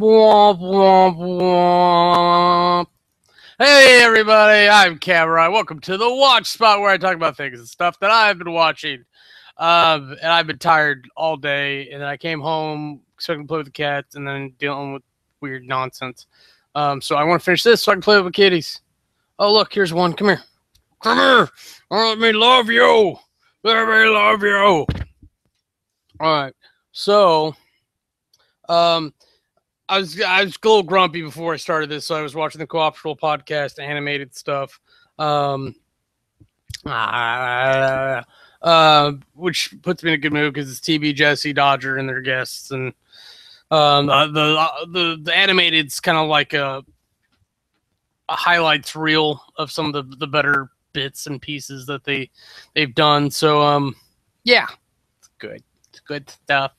Womp, womp, womp. Hey everybody, I'm Kamurai. Welcome to the Watch Spot, where I talk about things and stuff that I've been watching. And I've been tired all day, and then I came home so I can play with the cats, and then dealing with weird nonsense. So I want to finish this so I can play with the kitties. Oh look, here's one. Come here. Come here. Let me love you. Let me love you. All right. So, um, I was a little grumpy before I started this, so I was watching the Cooptional podcast, animated stuff, um, which puts me in a good mood because it's TB, Jesse, Dodger, and their guests, and the animated's kind of like a highlights reel of some of the better bits and pieces that they've done. So yeah, it's good stuff.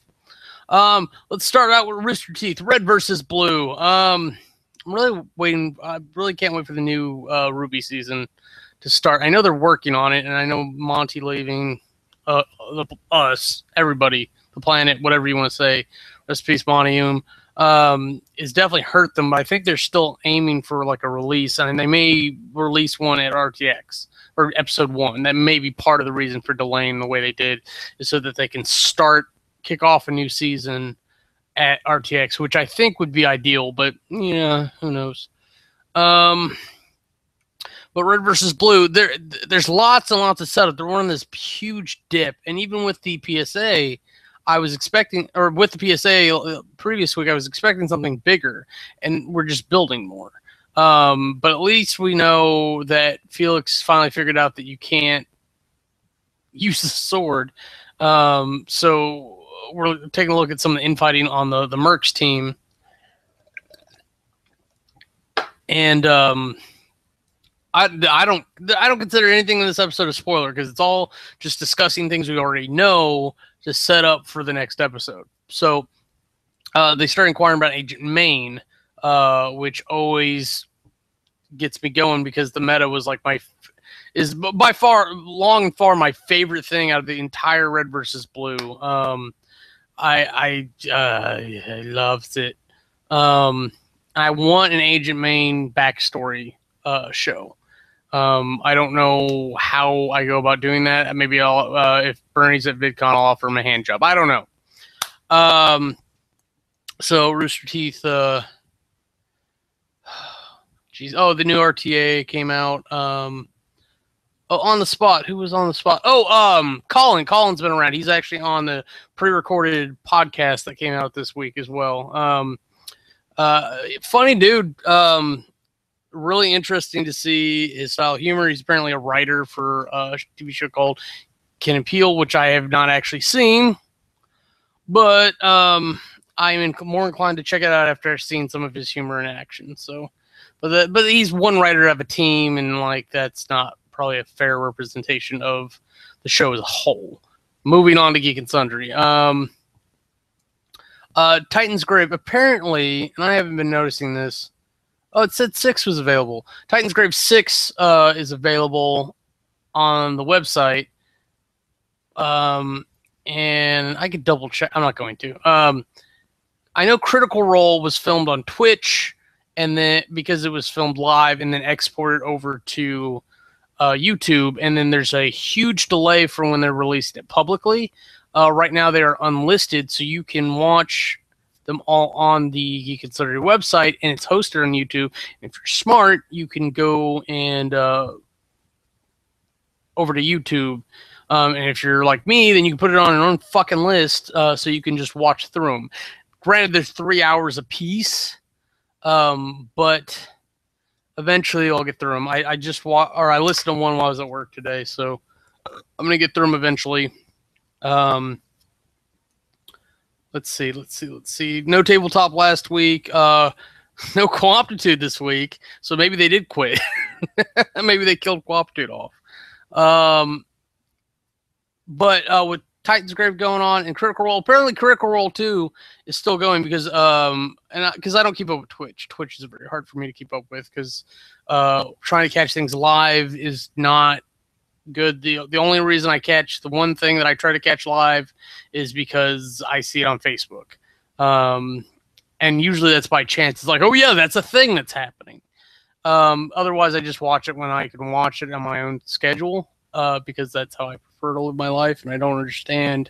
Let's start out with Rooster Teeth, Red versus Blue. I'm really waiting. I really can't wait for the new Ruby season to start. I know they're working on it, and I know Monty leaving, us, everybody, the planet, whatever you want to say, rest in peace, Monty, is definitely hurt them. But I think they're still aiming for like a release, and they may release one at RTX or episode 1. That may be part of the reason for delaying the way they did, is so that they can kick off a new season at RTX, which I think would be ideal, but yeah, who knows. But Red versus Blue, there's lots and lots of setup. They're on this huge dip, and even with the PSA, I was expecting, or with the PSA previous week, I was expecting something bigger, and we're just building more. But at least we know that Felix finally figured out that you can't use the sword. So we're taking a look at some of the infighting on the Mercs team, and I don't consider anything in this episode a spoiler because it's all just discussing things we already know to set up for the next episode. So they start inquiring about Agent Maine, which always gets me going because the meta was like is by far, long and far, my favorite thing out of the entire Red versus Blue. I loved it. I want an Agent Maine backstory show. I don't know how I go about doing that. Maybe I'll if Bernie's at VidCon, I'll offer him a hand job. I don't know. So Rooster Teeth. Geez. Oh, the new RTA came out. Oh, on the spot. Who was on the spot? Oh, Colin. Colin's been around. He's actually on the pre-recorded podcast that came out this week as well. Funny dude. Really interesting to see his style of humor. He's apparently a writer for a TV show called Ken and Peele, which I have not actually seen, but I'm more inclined to check it out after I've seen some of his humor in action. So, but he's one writer of a team, and like that's not probably a fair representation of the show as a whole. Moving on to Geek and Sundry. Titan's Grave, apparently, and I haven't been noticing this. Oh, it said 6 was available. Titan's Grave 6 is available on the website. And I could double check. I'm not going to. I know Critical Role was filmed on Twitch, and then because it was filmed live and then exported over to YouTube, and then there's a huge delay from when they're released it publicly. Right now they are unlisted, so you can watch them all on the Geek and Sundry website, and it's hosted on YouTube. And if you're smart, you can go and over to YouTube. And if you're like me, then you can put it on your own fucking list, so you can just watch through them. Granted, there's 3 hours a piece, but eventually I'll get through them. I listened to one while I was at work today, so I'm gonna get through them eventually. Let's see. No tabletop last week. No Cooptitude this week. So maybe they did quit. Maybe they killed Cooptitude off. But with Titan's Grave going on and Critical Role, apparently Critical Role 2 is still going because because I don't keep up with Twitch. Twitch is very hard for me to keep up with because trying to catch things live is not good. The only reason I catch the one thing that I try to catch live is because I see it on Facebook. and usually that's by chance. It's like, oh yeah, that's a thing that's happening. Otherwise, I just watch it when I can watch it on my own schedule, because that's how I prefer to live my life, and I don't understand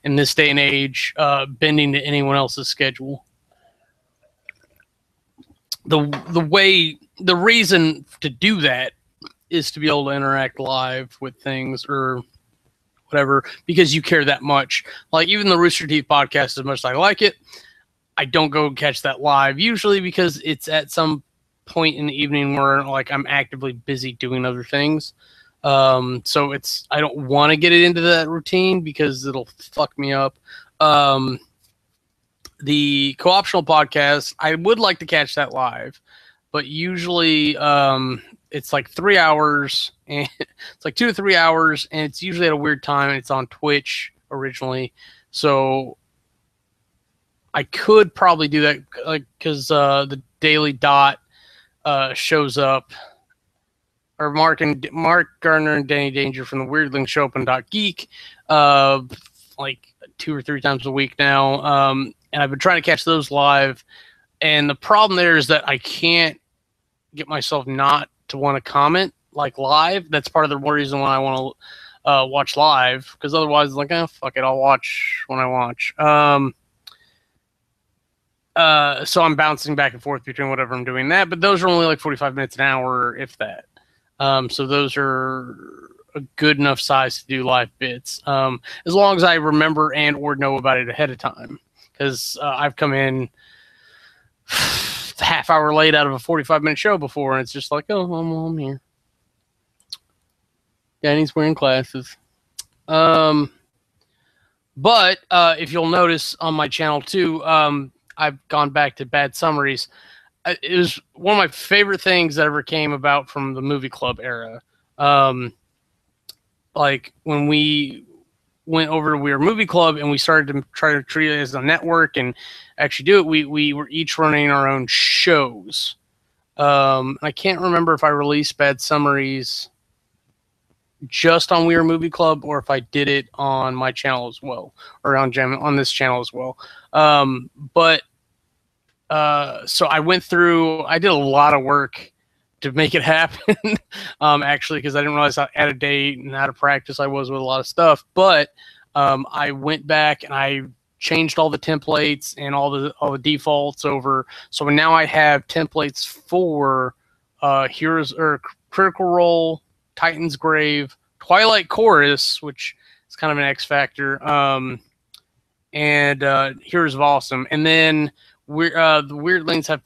in this day and age bending to anyone else's schedule. The reason to do that is to be able to interact live with things or whatever, because you care that much. Like even the Rooster Teeth podcast, as much as I like it, I don't go catch that live usually because it's at some point in the evening where like I'm actively busy doing other things. So I don't want to get it into that routine because it'll fuck me up. The co-optional podcast, I would like to catch that live, but usually it's like 3 hours, and it's like 2 to 3 hours, and it's usually at a weird time, and it's on Twitch originally. So I could probably do that, like, because the Daily Dot shows up, or Mark Gardner and Danny Danger from the Weirdling show up on .geek like 2 or 3 times a week now, and I've been trying to catch those live, and the problem there is that I can't get myself not to want to comment like live. That's part of the reason why I want to watch live, because otherwise it's like, oh, fuck it, I'll watch when I watch. So I'm bouncing back and forth between whatever I'm doing that, but those are only like 45 minutes an hour, if that. So those are a good enough size to do live bits, as long as I remember and or know about it ahead of time, because I've come in half hour late out of a 45-minute show before, and it's just like, oh, I'm here. Danny's wearing glasses. But if you'll notice on my channel too, I've gone back to bad summaries. It was one of my favorite things that ever came about from the movie club era. Like when we went over to Weird Movie Club and we started to try to treat it as a network and actually do it, we were each running our own shows. I can't remember if I released bad summaries just on Weird Movie Club or if I did it on my channel as well, or on this channel as well. So I went through, I did a lot of work to make it happen, actually, because I didn't realize how out of date and out of practice I was with a lot of stuff. But I went back and I changed all the templates and all the defaults over. So now I have templates for Heroes or Critical Role, Titan's Grave, Twilight Chorus, which is kind of an X Factor, and Heroes of Awesome. And then the Weirdlings have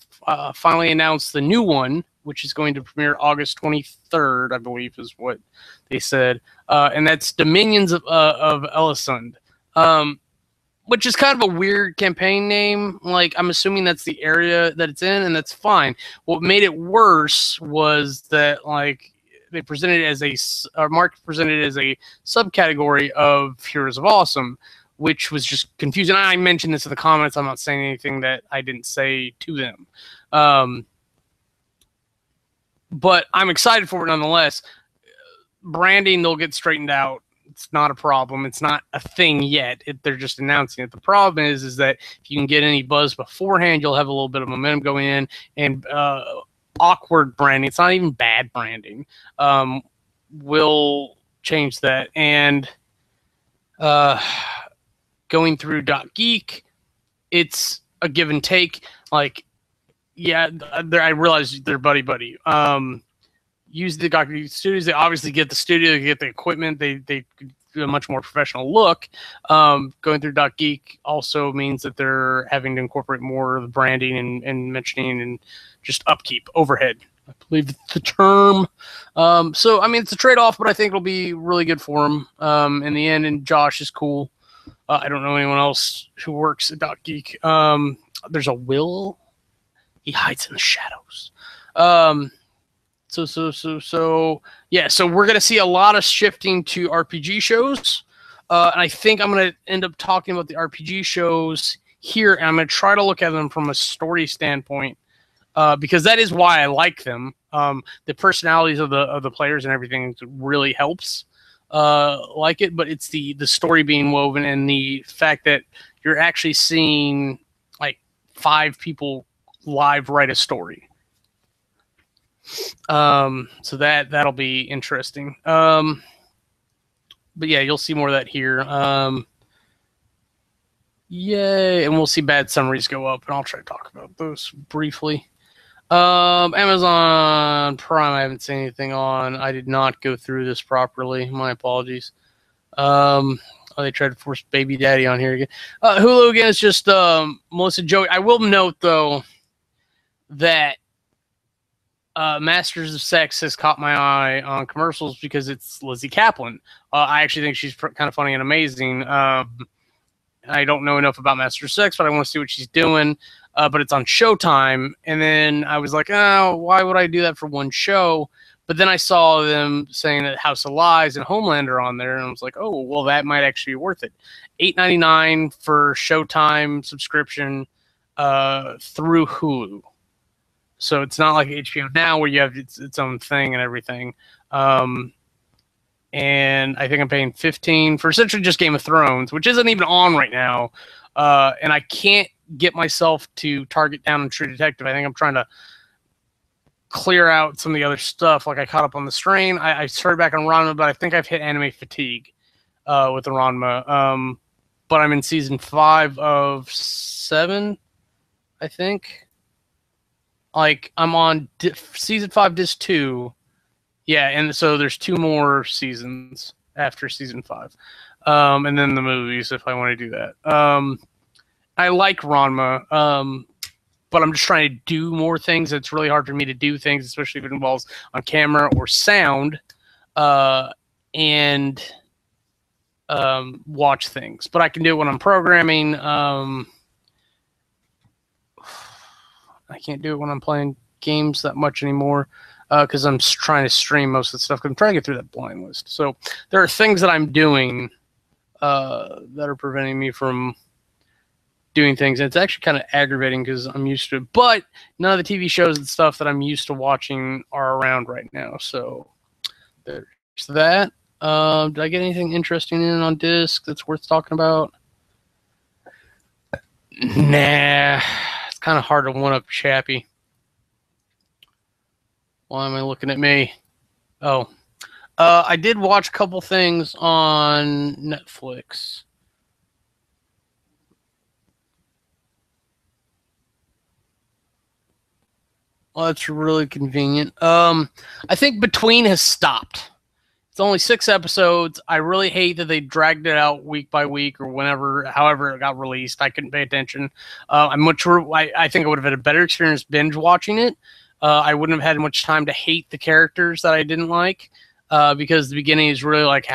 finally announced the new one, which is going to premiere August 23rd, I believe is what they said. And that's Dominions of Elisund, which is kind of a weird campaign name. Like, I'm assuming that's the area that it's in, and that's fine. What made it worse was that, like, they presented it as Mark presented it as a subcategory of Heroes of Awesome, which was just confusing. I mentioned this in the comments. I'm not saying anything that I didn't say to them. But I'm excited for it nonetheless. Branding, they'll get straightened out. It's not a problem. It's not a thing yet. They're just announcing it. The problem is that if you can get any buzz beforehand, you'll have a little bit of momentum going in. And awkward branding, it's not even bad branding, will change that. And going through .geek, it's a give and take. Like, yeah, I realize they're buddy. Use the .geek studios. They obviously get the studio, they get the equipment. They do a much more professional look. Going through .geek also means that they're having to incorporate more of the branding and mentioning and just upkeep, overhead, I believe the term. So, I mean, it's a trade-off, but I think it'll be really good for them in the end. And Josh is cool. I don't know anyone else who works at .geek. There's a Will. He hides in the shadows. Yeah, so we're going to see a lot of shifting to RPG shows. And I think I'm going to end up talking about the RPG shows here, and I'm going to try to look at them from a story standpoint, because that is why I like them. The personalities of the players and everything really helps like it, but it's the story being woven and the fact that you're actually seeing, like, 5 people live write a story. So that'll be interesting. But yeah, you'll see more of that here. Yay, and we'll see bad summaries go up, and I'll try to talk about those briefly. Amazon Prime, I haven't seen anything on. I did not go through this properly. My apologies. Oh, they tried to force Baby Daddy on here again. Hulu again is just Melissa Joey. I will note though that Masters of Sex has caught my eye on commercials because it's Lizzie Kaplan. I actually think she's kind of funny and amazing. I don't know enough about Masters of Sex, but I want to see what she's doing. But it's on Showtime, and then I was like, oh, why would I do that for one show? But then I saw them saying that House of Lies and Homeland are on there, and I was like, oh, well, that might actually be worth it. $8.99 for Showtime subscription through Hulu. So it's not like HBO Now where you have its own thing and everything. And I think I'm paying $15 for essentially just Game of Thrones, which isn't even on right now. And I can't get myself to target down on True Detective. I think I'm trying to clear out some of the other stuff. Like I caught up on The Strain. I started back on Ranma, but I think I've hit anime fatigue with the Ranma. But I'm in season 5 of 7, I think. Like I'm on season 5, disc 2. Yeah, and so there's 2 more seasons after season 5. And then the movies if I want to do that. I like Ranma, but I'm just trying to do more things. It's really hard for me to do things, especially if it involves on camera or sound, and watch things. But I can do it when I'm programming. I can't do it when I'm playing games that much anymore because I'm trying to stream most of the stuff. I'm trying to get through that blind list. So there are things that I'm doing that are preventing me from doing things. And it's actually kind of aggravating because I'm used to it. But none of the TV shows and stuff that I'm used to watching are around right now. So there's that. Did I get anything interesting in on disc that's worth talking about? Nah. It's kind of hard to one-up Chappie. Why am I looking at me? Oh. I did watch a couple things on Netflix. Well, that's really convenient. I think Between has stopped. It's only 6 episodes. I really hate that they dragged it out week by week or however it got released. I couldn't pay attention. I think I would have had a better experience binge watching it. I wouldn't have had much time to hate the characters that I didn't like because the beginning is really like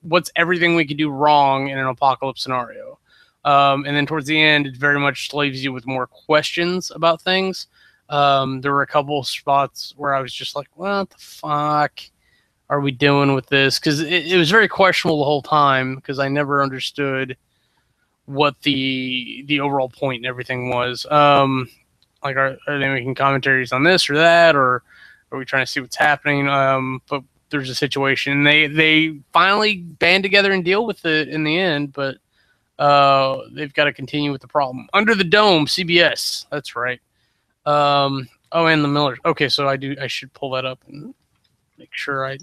what's everything we could do wrong in an apocalypse scenario. And then towards the end, it very much leaves you with more questions about things. There were a couple spots where I was just like, what the fuck are we doing with this? Because it was very questionable the whole time because I never understood what the overall point and everything was. Like, are they making commentaries on this or that, or are we trying to see what's happening? But there's a situation. They finally band together and deal with it in the end, but they've got to continue with the problem. Under the Dome, CBS. That's right. Oh, and the Millers. Okay, so I should pull that up and make sure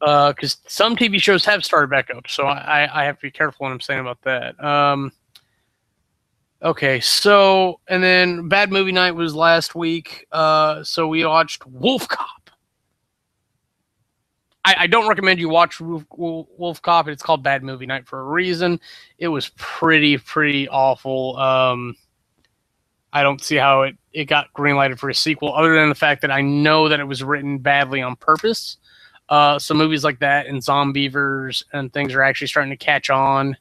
because some TV shows have started back up, so I have to be careful when I'm saying about that. Okay, so and then Bad Movie Night was last week. So we watched Wolf Cop. I don't recommend you watch Wolf Cop. It's called Bad Movie Night for a reason. It was pretty awful. I don't see how it got greenlighted for a sequel, other than the fact that I know that it was written badly on purpose. So movies like that and Zombievers and things are actually starting to catch on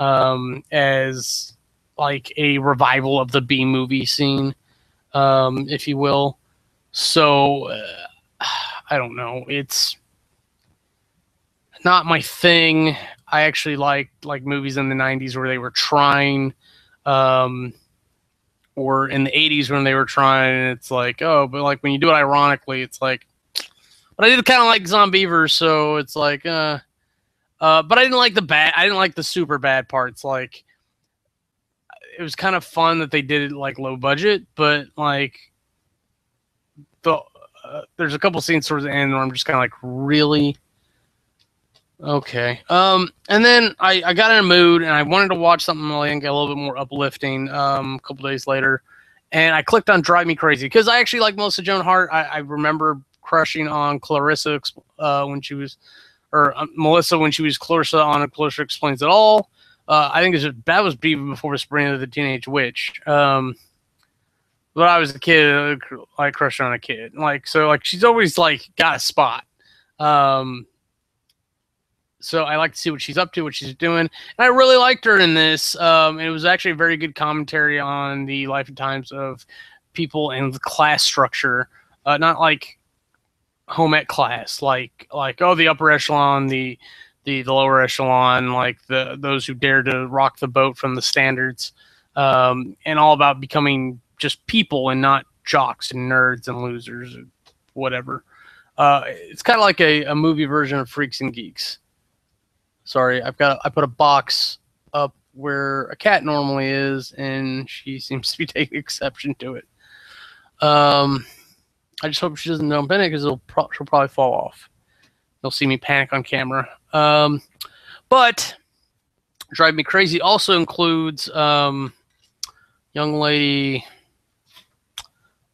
as like a revival of the B-movie scene, if you will. So I don't know. It's not my thing. I actually like movies in the 90s where they were trying, or in the 80s when they were trying, and it's like, oh, but like when you do it ironically, it's like, but I did kind of like Zombievers, so it's like, but I didn't like the super bad parts. Like, it was kind of fun that they did it like low budget, but like the there's a couple scenes towards the end where I'm just kind of like, really? Okay. And then I got in a mood and I wanted to watch something like a little bit more uplifting. A couple days later, and I clicked on Drive Me Crazy because I actually like Melissa Joan Hart. I remember crushing on Clarissa when she was, or Melissa when she was Clarissa on Clarissa Explains It All. I think that was even before Sabrina the Teenage Witch. But I was a kid, I crushed on a kid. Like, so like she's always like got a spot. So I like to see what she's up to, what she's doing. And I really liked her in this. It was actually a very good commentary on the life and times of people and the class structure. Not like home ec class, like oh, the upper echelon, the lower echelon, like those who dare to rock the boat from the standards, and all about becoming just people and not jocks and nerds and losers or whatever. It's kind of like a movie version of Freaks and Geeks. Sorry, I put a box up where a cat normally is, and she seems to be taking exception to it. I just hope she doesn't jump in it because she'll probably fall off. They'll see me panic on camera. But Drive Me Crazy also includes young lady.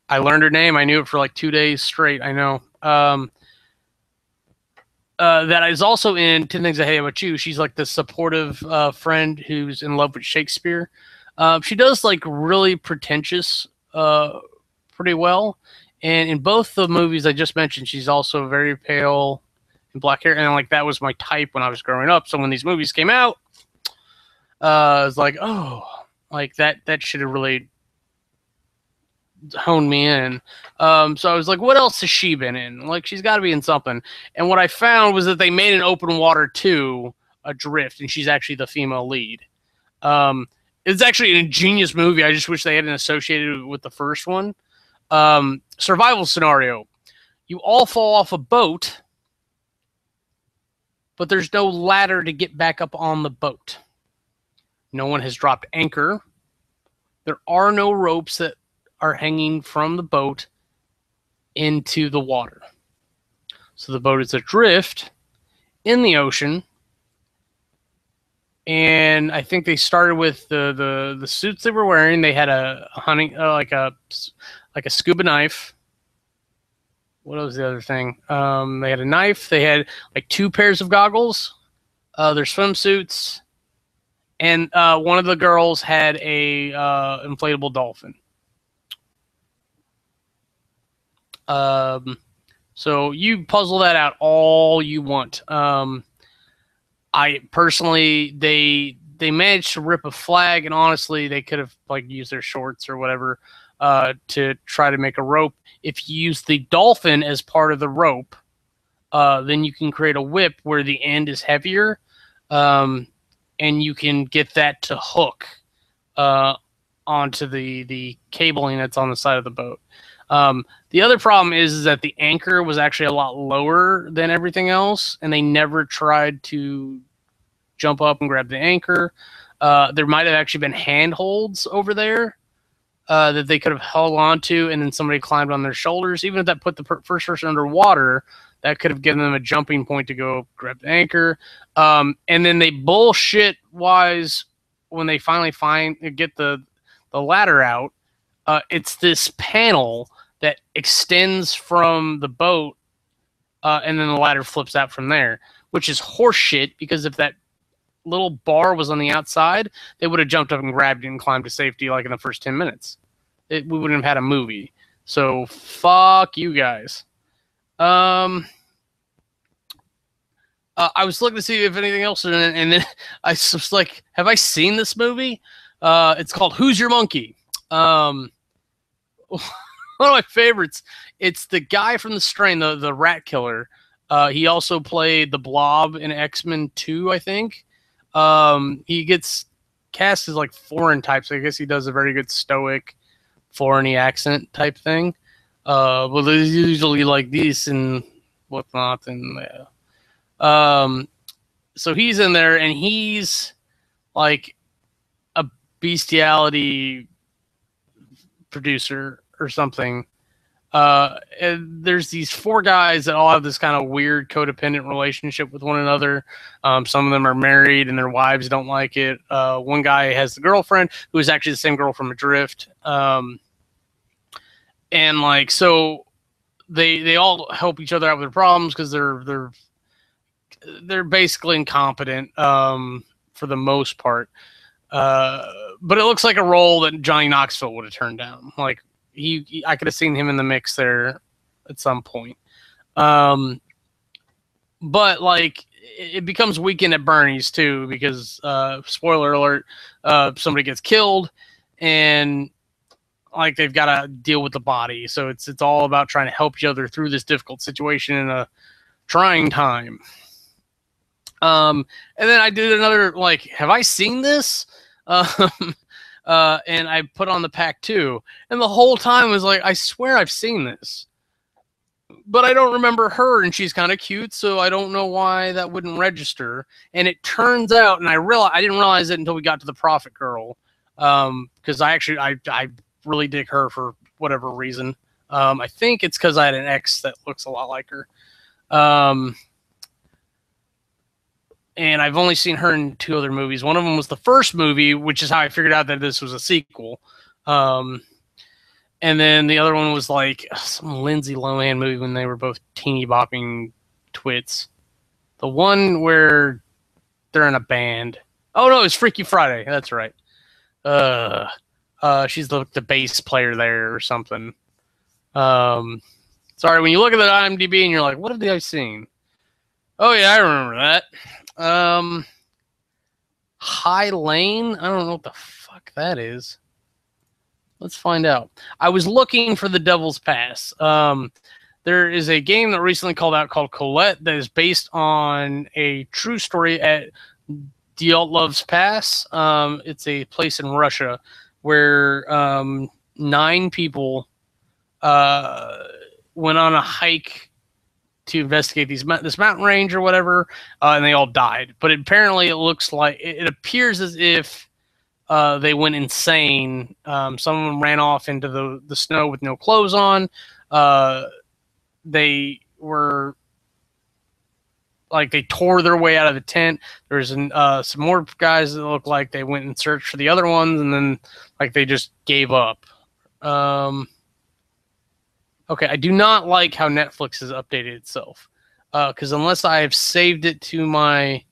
I learned her name. I knew it for like 2 days straight. I know. That is also in 10 Things I Hate About You. She's like the supportive friend who's in love with Shakespeare. She does like really pretentious pretty well. And in both the movies I just mentioned, she's also very pale and black hair. And like that was my type when I was growing up. So when these movies came out, I was like, oh, like that should have really honed me in. So I was like, what else has she been in? Like, she's got to be in something. And what I found was that they made an Open Water 2, Adrift, and she's actually the female lead. It's actually an ingenious movie. I just wish they hadn't associated it with the first one. Survival scenario. You all fall off a boat, but there's no ladder to get back up on the boat. No one has dropped anchor. There are no ropes that are hanging from the boat into the water. So the boat is adrift in the ocean. And I think they started with the suits they were wearing. They had a hunting like a scuba knife. What was the other thing? They had a knife. They had like 2 pairs of goggles. Their swimsuits, and one of the girls had a inflatable dolphin. So you puzzle that out all you want. I personally, they managed to rip a flag, and honestly, they could have like used their shorts or whatever to try to make a rope. If you use the dolphin as part of the rope, then you can create a whip where the end is heavier, and you can get that to hook onto the cabling that's on the side of the boat. The other problem is that the anchor was actually a lot lower than everything else, and they never tried to jump up and grab the anchor. There might have actually been handholds over there that they could have held on to, and then somebody climbed on their shoulders. Even if that put the first person underwater, that could have given them a jumping point to go grab the anchor. And then they bullshit-wise, when they finally get the ladder out, it's this panel that extends from the boat, and then the ladder flips out from there, which is horseshit, because if that little bar was on the outside, they would have jumped up and grabbed it and climbed to safety like in the first 10 minutes. We wouldn't have had a movie. So fuck you guys. I was looking to see if anything else was in it, and then I was like, have I seen this movie? It's called Who's Your Monkey? One of my favorites. It's the guy from The Strain, the rat killer. He also played the Blob in X-Men 2, I think. He gets cast as like foreign types. I guess he does a very good stoic, foreign-y accent type thing. Well, there's usually like this and whatnot. And so he's in there, and he's like bestiality producer or something. And there's these 4 guys that all have this kind of weird codependent relationship with one another. Some of them are married and their wives don't like it. One guy has the girlfriend who is actually the same girl from Adrift. And like, so they all help each other out with their problems because they're basically incompetent for the most part. But it looks like a role that Johnny Knoxville would have turned down. Like I could have seen him in the mix there at some point. But like it becomes Weekend at Bernie's too, because spoiler alert, somebody gets killed and like they've got to deal with the body. So it's all about trying to help each other through this difficult situation in a trying time. And then I did another, like, have I seen this? And I put on the pack 2, and the whole time was like, I swear I've seen this, but I don't remember her, and she's kind of cute, so I don't know why that wouldn't register. And it turns out, and I didn't realize it until we got to the Prophet Girl, because I really dig her for whatever reason. I think it's because I had an ex that looks a lot like her. And I've only seen her in 2 other movies. One of them was the first movie, which is how I figured out that this was a sequel. And then the other one was like some Lindsay Lohan movie when they were both teeny bopping twits. The one where they're in a band. Oh no, it's Freaky Friday. That's right. She's the bass player there or something. Sorry, when you look at the IMDb and you're like, what have I seen? Oh yeah, I remember that. High Lane? I don't know what the fuck that is. Let's find out. I was looking for the Devil's Pass. There is a game that recently called Colette that is based on a true story at Dyatlov's Pass. It's a place in Russia where 9 people went on a hike to investigate this mountain range or whatever, and they all died. But apparently, it looks like it appears as if they went insane. Some of them ran off into the snow with no clothes on. They were like they tore their way out of the tent. There's some more guys that look like they went and searched for the other ones, and then like they just gave up. Okay, I do not like how Netflix has updated itself. Because unless I have saved it to my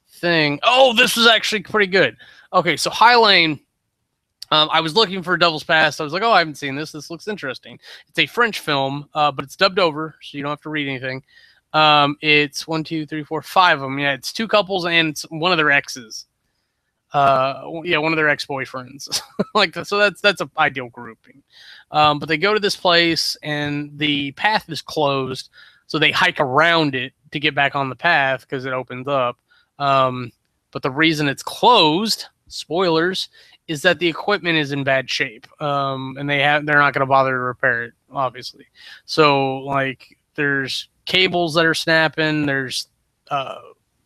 thing... Oh, this was actually pretty good. Okay, so High Lane, I was looking for Devil's Pass. I was like, oh, I haven't seen this. This looks interesting. It's a French film, but it's dubbed over, so you don't have to read anything. It's 1, 2, 3, 4, 5 of them. Yeah, it's 2 couples and one of their exes. Yeah, one of their ex-boyfriends. Like so that's an ideal grouping. But they go to this place and the path is closed, so they hike around it to get back on the path because it opens up. But the reason it's closed, spoilers, is that the equipment is in bad shape. And they're not going to bother to repair it, obviously. So like there's cables that are snapping, there's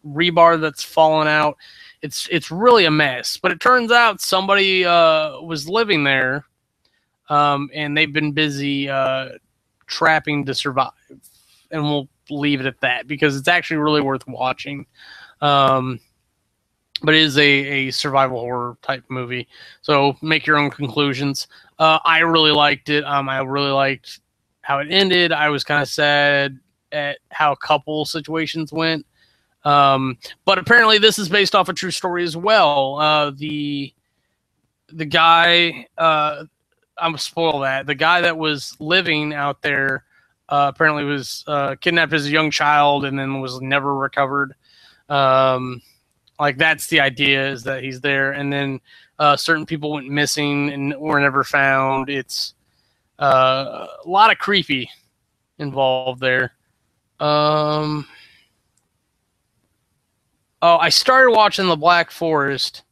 rebar that's fallen out. It's really a mess. But it turns out somebody was living there, and they've been busy trapping to survive. And we'll leave it at that because it's actually really worth watching. But it is a survival horror type movie. So make your own conclusions. I really liked it. I really liked how it ended. I was kind of sad at how couple situations went. But apparently this is based off a true story as well. The guy, I'm gonna spoil that. The guy that was living out there apparently was kidnapped as a young child and then was never recovered. Like that's the idea, is that he's there, and then certain people went missing and were never found. It's a lot of creepy involved there. Oh, I started watching The Black Forest.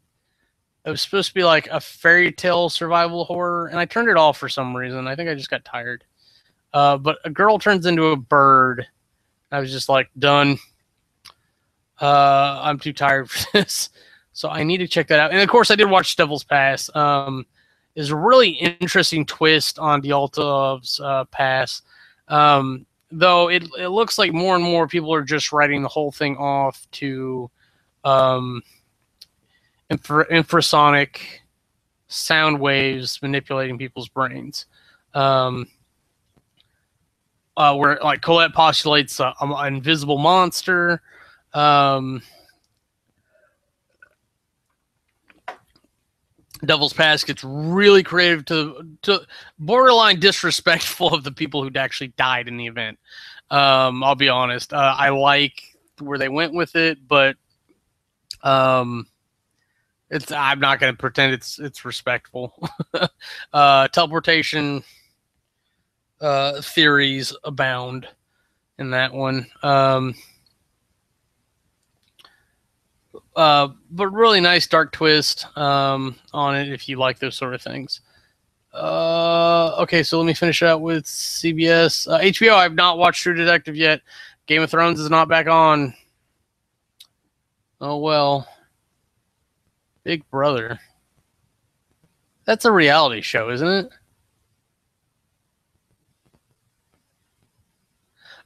It was supposed to be like a fairy tale survival horror, and I turned it off for some reason. I think I just got tired. But a girl turns into a bird. I was just like, done. I'm too tired for this. So I need to check that out. And of course, I did watch Devil's Pass. Is a really interesting twist on Dialtov's Pass. Though it looks like more and more people are just writing the whole thing off to infrasonic sound waves manipulating people's brains. Where like Colette postulates an invisible monster. Devil's Pass gets really creative to borderline disrespectful of the people who'd actually died in the event. I'll be honest. I like where they went with it, but I'm not going to pretend it's respectful. Teleportation theories abound in that one. But really nice dark twist on it if you like those sort of things. Okay, so let me finish out with CBS. HBO, I've not watched True Detective yet. Game of Thrones is not back on. Oh, well. Big Brother. That's a reality show, isn't it?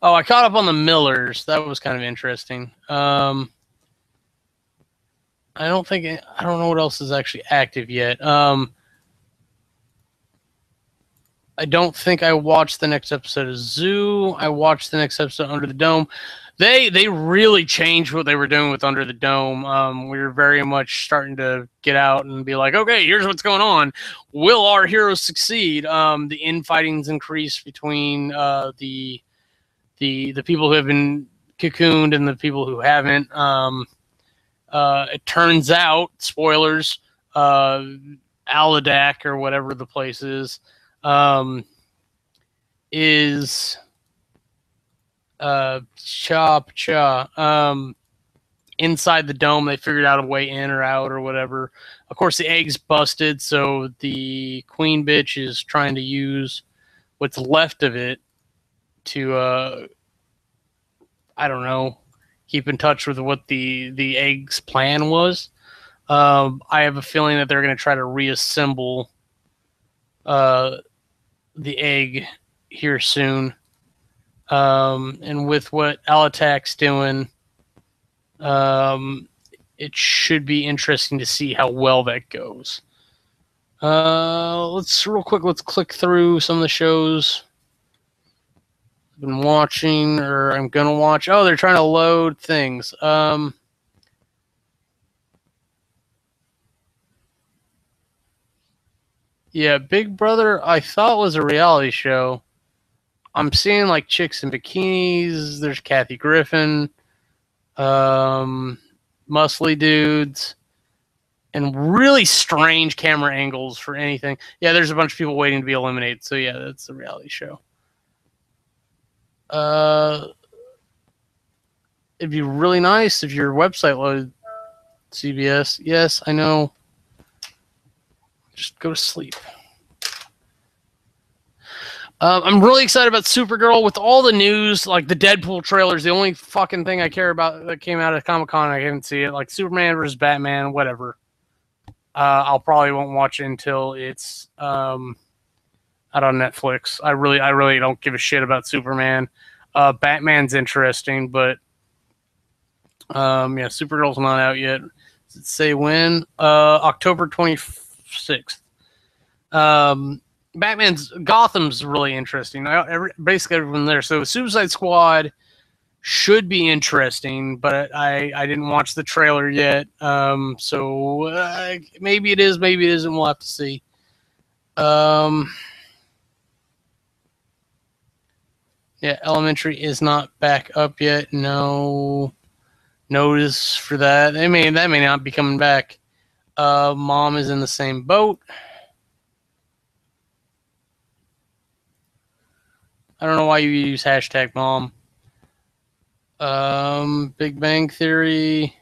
Oh, I caught up on the Millers. That was kind of interesting. I don't know what else is actually active yet. I don't think I watched the next episode of Zoo. I watched the next episode of Under the Dome. They really changed what they were doing with Under the Dome. We were very much starting to get out and be like, okay, here's what's going on. Will our heroes succeed? The infighting's increased between the people who have been cocooned and the people who haven't. It turns out, spoilers, Aladak or whatever the place is inside the dome. They figured out a way in or out or whatever. Of course, the egg's busted, so the queen bitch is trying to use what's left of it to, I don't know, keep in touch with what the egg's plan was. I have a feeling that they're going to try to reassemble the egg here soon. And with what Alatak's doing, it should be interesting to see how well that goes. Let's click through some of the shows I've been watching or I'm gonna watch. Oh, they're trying to load things. Yeah, Big Brother I thought was a reality show. I'm seeing like chicks in bikinis. There's Kathy Griffin, muscly dudes, and really strange camera angles for anything. Yeah, there's a bunch of people waiting to be eliminated. So yeah, that's a reality show. It'd be really nice if your website loaded CBS. Yes, I know. Just go to sleep. I'm really excited about Supergirl with all the news, like the Deadpool trailers. The only fucking thing I care about that came out of Comic-Con, I didn't see it. Like Superman versus Batman, whatever. I'll probably won't watch it until it's out on Netflix. I really don't give a shit about Superman. Batman's interesting, but yeah, Supergirl's not out yet. Does it say when? October 26th. Batman's Gotham's really interesting. Basically everyone there. So Suicide Squad should be interesting, but I didn't watch the trailer yet. So maybe it is, maybe it isn't. We'll have to see. Yeah, Elementary is not back up yet. No notice for that. That may not be coming back. Mom is in the same boat. I don't know why you use hashtag mom. Big Bang Theory.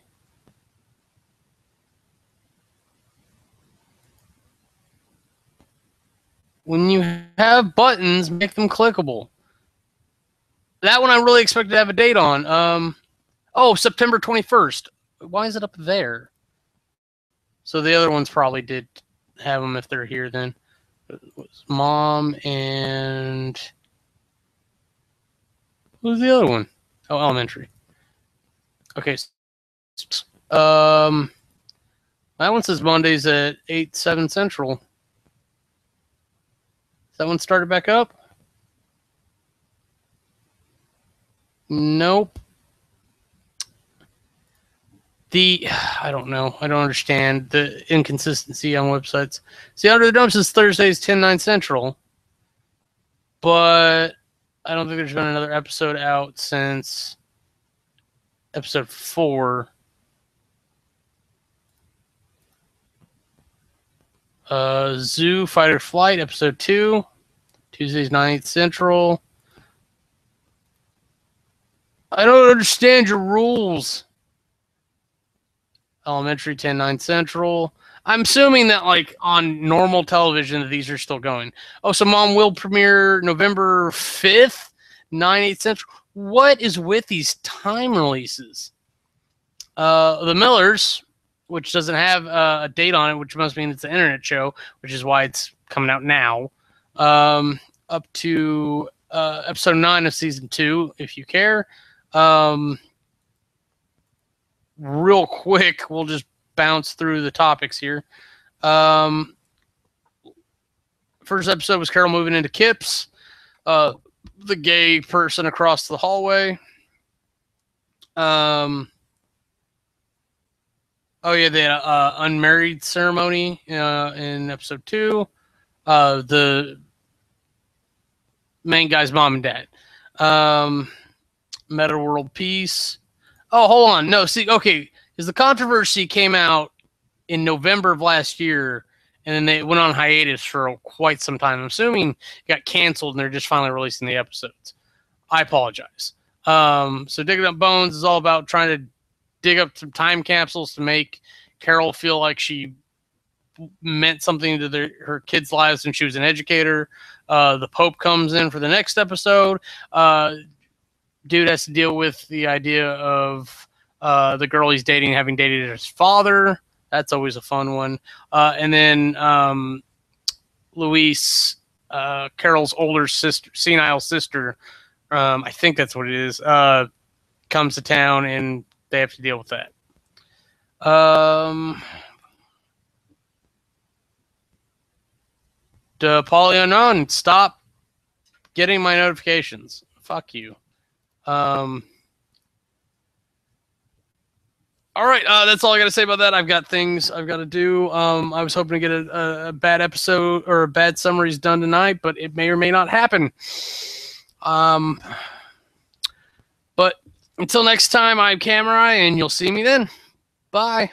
When you have buttons, make them clickable. That one I really expect to have a date on. Oh, September 21st. Why is it up there? So the other ones probably did have them if they're here then. It was Mom and... What was the other one? Oh, Elementary. Okay. That one says Mondays at 8, 7 Central. Is that one started back up? Nope. I don't know. I don't understand the inconsistency on websites. See, Under the Dome says Thursdays 10, 9 Central. But I don't think there's been another episode out since episode 4. Zoo Fight or Flight, episode 2. Tuesdays 9 Central. I don't understand your rules. Elementary 10, 9 Central. I'm assuming that, like, on normal television, that these are still going. Oh, so Mom will premiere November 5th, 9, 8 Central. What is with these time releases? The Millers, which doesn't have a date on it, which must mean it's an internet show, which is why it's coming out now. Up to episode 9 of season 2, if you care. Real quick, we'll just bounce through the topics here. First episode was Carol moving into Kip's, the gay person across the hallway. Oh yeah, the unmarried ceremony in episode 2. The main guy's mom and dad. Meta World Peace. Oh, hold on. No, see, okay, because the controversy came out in November of last year, and then they went on hiatus for quite some time. I'm assuming it got canceled, and they're just finally releasing the episodes. I apologize. So Digging Up Bones is all about trying to dig up some time capsules to make Carol feel like she meant something to her kids' lives when she was an educator. The Pope comes in for the next episode. Dude has to deal with the idea of the girl he's dating having dated his father. That's always a fun one. And then Louise, Carol's older sister, senile sister, I think that's what it is, comes to town and they have to deal with that. Unknown, stop getting my notifications. Fuck you. All right, that's all I got to say about that. I've got things I've got to do. I was hoping to get a bad episode or a bad summaries done tonight, but it may or may not happen. But until next time, I'm Kamurai, and you'll see me then. Bye.